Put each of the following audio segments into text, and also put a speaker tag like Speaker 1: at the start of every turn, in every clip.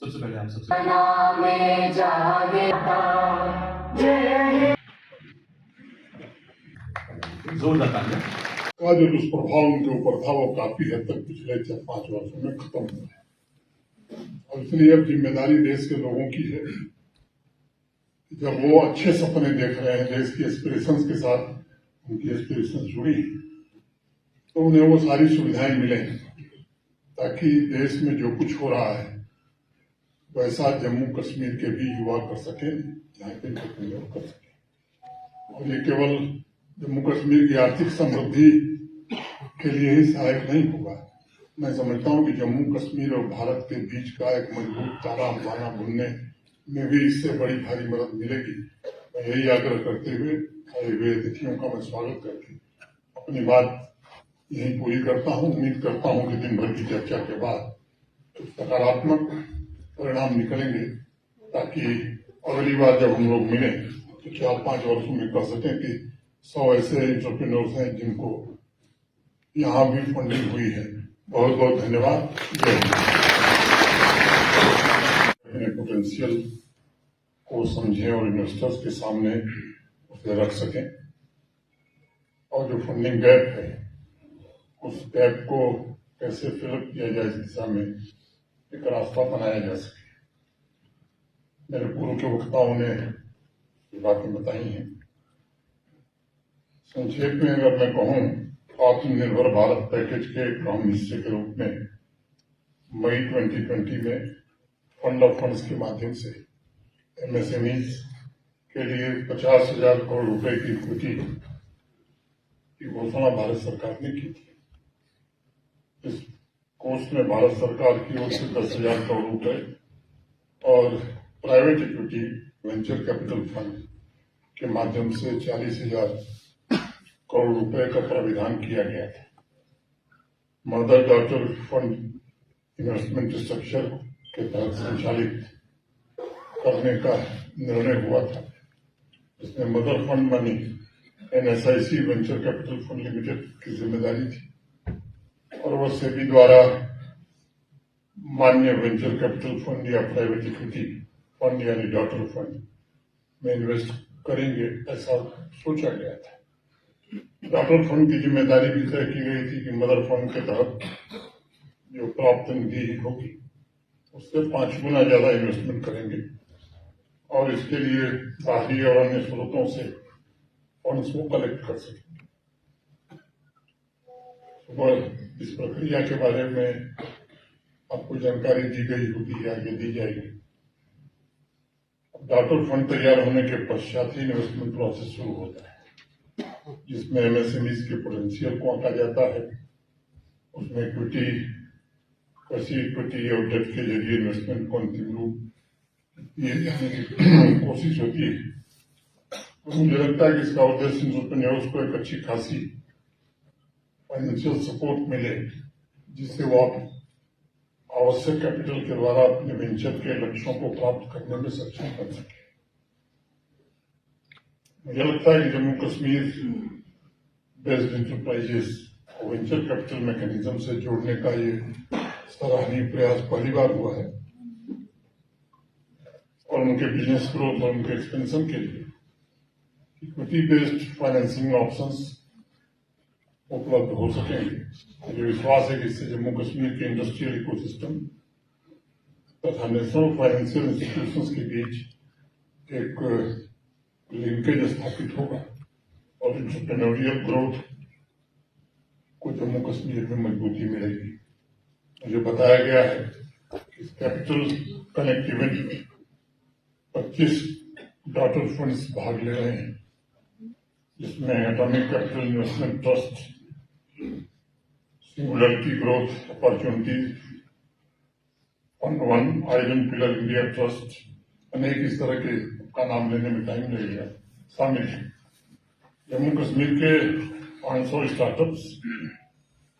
Speaker 1: सबसे पहले आप सबसे जोरदार तालियां।
Speaker 2: का जो दुष्प्रभाव उनके ऊपर था वो काफी हद तक पिछले 4-5 वर्षों में खत्म हुआ है। और इसलिए अब जिम्मेदारी देश के लोगों की है। जब वो अच्छे सपने देख रहे हैं, देश की एस्पिरेशंस के साथ उनकी एस्पिरेशंस जुड़ी हैं, तो उन्हें वो सारी सुविधाएं मिलें ताकि देश में जो कुछ हो रहा है वैसा जम्मू कश्मीर के भी युवा कर सके, यहाँ पे कर सके। और ये केवल जम्मू कश्मीर की आर्थिक समृद्धि के लिए ही सहायक नहीं होगा। मैं समझता हूँ कि जम्मू कश्मीर और भारत के बीच का एक मजबूत तारा बाना बुनने में भी इससे बड़ी भारी मदद मिलेगी। मैं यही आग्रह करते हुए आए हुए अतिथियों का मैं स्वागत करके अपनी बात यही पूरी करता हूँ। उम्मीद करता हूँ कि दिन भर की चर्चा के बाद सकारात्मक परिणाम निकलेंगे ताकि अगली बार जब हम लोग मिलें तो 4-5 वर्षों में कर सकें कि 100 ऐसे एंटरप्रेन्योर्स हैं जिनको यहाँ भी फंडिंग हुई है। बहुत बहुत धन्यवाद। अपने पोटेंशियल को समझें और इन्वेस्टर्स के सामने उसे रख सकें और जो फंडिंग गैप है उस गैप को कैसे फिलअप किया जाए इस दिशा में एक रास्ता बनाया जा सके। मेरे पूर्व के वक्ताओं ने बातें बताई हैं। संक्षेप में अगर मैं कहूं, आत्मनिर्भर भारत पैकेज के एक अहम हिस्से के रूप में मई 2020 में फंड ऑफ फंड्स के माध्यम से एमएसएमईज के लिए 50,000 करोड़ रुपए की इक्विटी की घोषणा भारत सरकार ने की थी। इस कोष में भारत सरकार की ओर से 10,000 करोड़ रुपए और private equity venture capital fund के माध्यम से 40,000 करोड़ रुपए का प्राविधान किया गया था। Mother daughter fund investment structure के तहत संचालित करने का निर्णय हुआ था। इसमें mother fund money NSIC venture capital fund limited की जिम्मेदारी थी और वह सेबी द्वारा मान्य वेंचर कैपिटल फंड या प्राइवेट इक्विटी फंड यानी डॉटर फंड में इन्वेस्ट करेंगे ऐसा सोचा गया था। डॉटर फंड की जिम्मेदारी भी तय की गई थी कि मदर फंड के तहत जो प्राप्त निधि होगी उससे 5 गुना ज्यादा इन्वेस्टमेंट करेंगे और इसके लिए बाहरी और अन्य स्रोतों से फंड्स को कलेक्ट कर सकेंगे। सुबह इस प्रक्रिया के बारे में आपको जानकारी दी गई होगी या आगे दी जाएगी। डॉटर फंड तैयार होने के पश्चात ही इन्वेस्टमेंट प्रोसेस शुरू होता है, जिसमें एमएसएमईज के पोटेंशियल को आंका जाता है। उसमें इक्विटी, कैसी इक्विटी और डेट के जरिए इन्वेस्टमेंट को अंतिम रूप दिए जाने की कोशिश होती है। तो मुझे लगता है कि इसका उद्देश्य एंटरप्रेन्योर्स को एक अच्छी खासी फाइनेंशियल सपोर्ट मिले जिससे वो आवश्यक कैपिटल के द्वारा अपने वेंचर के लक्ष्यों को प्राप्त करने में सक्षम बन सके। मुझे लगता है कि जम्मू कश्मीर बेस्ड एंटरप्राइजेस को वेंचर कैपिटल मैकेनिज्म से जोड़ने का ये सराहनीय प्रयास पहली बार हुआ है और उनके बिजनेस ग्रोथ और उनके एक्सपेंशन के लिए इक्विटी बेस्ड फाइनेंसिंग ऑप्शंस उपलब्ध हो सकेंगे। मुझे विश्वास है कि इससे जम्मू कश्मीर के इंडस्ट्रियल इकोसिस्टम तथा नेशनल फाइनेंशियल इंस्टीट्यूशंस के बीच एक लिंकेज स्थापित होगा और एंटरप्रेन्योरियल ग्रोथ को जम्मू कश्मीर में मजबूती मिलेगी। मुझे बताया गया है कि कैपिटल कनेक्टिविटी में 25 डॉटर फंड्स भाग ले रहे हैं, जिसमें atomic capital investment trust, singularity growth opportunities fund 1, iron pillar India trust, अनेक इस तरह के का नाम लेने में टाइम लगेगा, शामिल है। जम्मू कश्मीर के 500 स्टार्टअप्स,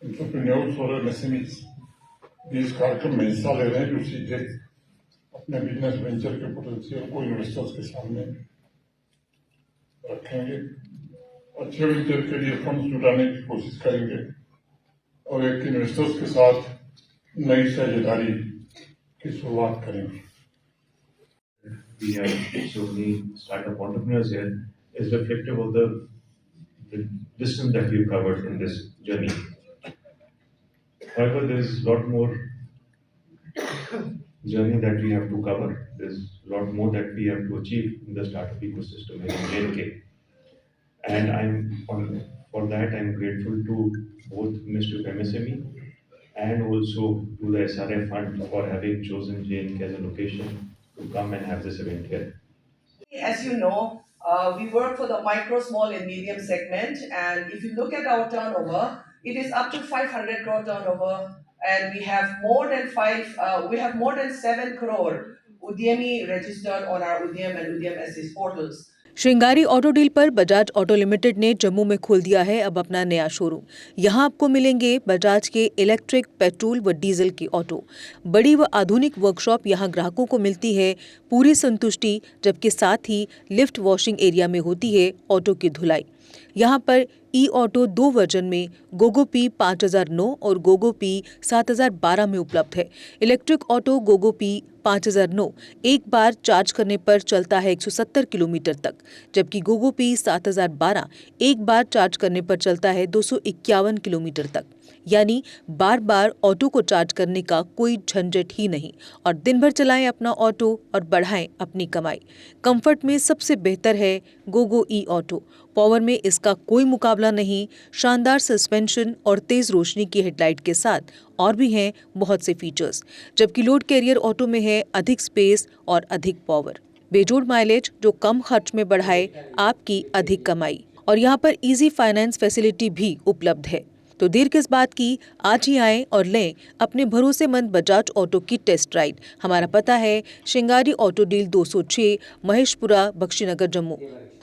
Speaker 2: एंटरप्रेन्योर्स और एमएसएमईज इस कार्यक्रम में हिस्सा ले रहे हैं, जो सीधे अपने बिजनेस वेंचर के पोटेंशियल को इन्वेस्टर्स के सामने रखेंगे। अच्छे वेंचर के लिए फंड जुटाने की कोशिश करेंगे और एक इन्वेस्टर्स के साथ नई साझेदारी की शुरुआत करेंगे।
Speaker 1: We have so many startup entrepreneurs here is reflective of the distance that we've covered in this journey. However, there is a lot more journey that we have to cover. There's a lot more that we have to achieve in the startup ecosystem here in J&K. And for that, I'm grateful to both Ministry of MSME and also to the SRF Fund for having chosen J&K as a location to come and have this event here.
Speaker 3: As you know, we work for the micro, small and medium segment, and if you look at our turnover, it is up to 500 crore turnover, and we have more than 7 crore Udyami registered on our Udyam and Udyam Assist portals.
Speaker 4: Shringari auto deal पर Bajaj auto limited ने जम्मू में खोल दिया है अब अपना नया showroom. यहां आपको मिलेंगे बजाज के इलेक्ट्रिक, पेट्रोल व डीजल की ऑटो। बड़ी व आधुनिक वर्कशॉप यहां ग्राहकों को मिलती है पूरी संतुष्टि, जबकि साथ ही लिफ्ट वॉशिंग एरिया में होती है ऑटो की धुलाई। यहां पर ई ऑटो 2 वर्जन में गोगो पी 5009 और गोगो पी 7012 में उपलब्ध है। इलेक्ट्रिक ऑटो गोगो पी 5009 एक बार चार्ज करने पर चलता है 170 किलोमीटर तक, जबकि गोगो पी 7012 एक बार चार्ज करने पर चलता है 251 किलोमीटर तक। यानी बार बार ऑटो को चार्ज करने का कोई झंझट ही नहीं और दिन भर चलाएं अपना ऑटो और बढ़ाएं अपनी कमाई। कंफर्ट में सबसे बेहतर है गोगो ई ऑटो। पावर में इसका कोई मुकाबला नहीं। शानदार सस्पेंशन और तेज रोशनी की हेडलाइट के साथ और भी हैं बहुत से फीचर्स, जबकि लोड कैरियर ऑटो में है अधिक स्पेस और अधिक पावर। बेजोड़ माइलेज जो कम खर्च में बढ़ाए आपकी अधिक कमाई, और यहाँ पर इजी फाइनेंस फैसिलिटी भी उपलब्ध है। तो देर किस बात की, आज ही आएं और लें अपने भरोसेमंद बजाज ऑटो की टेस्ट राइड। हमारा पता है Shringari auto deal 206 Maheshpura, Bakshinagar, Jammu.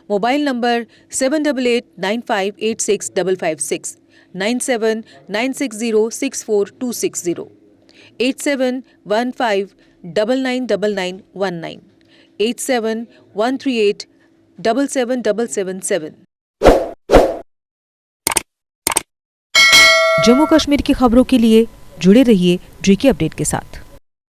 Speaker 4: Mobile number 7889586556, 9796064260, 8715999919, 8713877777। Jammu Kashmir की खबरों के लिए जुड़े रहिए जीके अपडेट के साथ।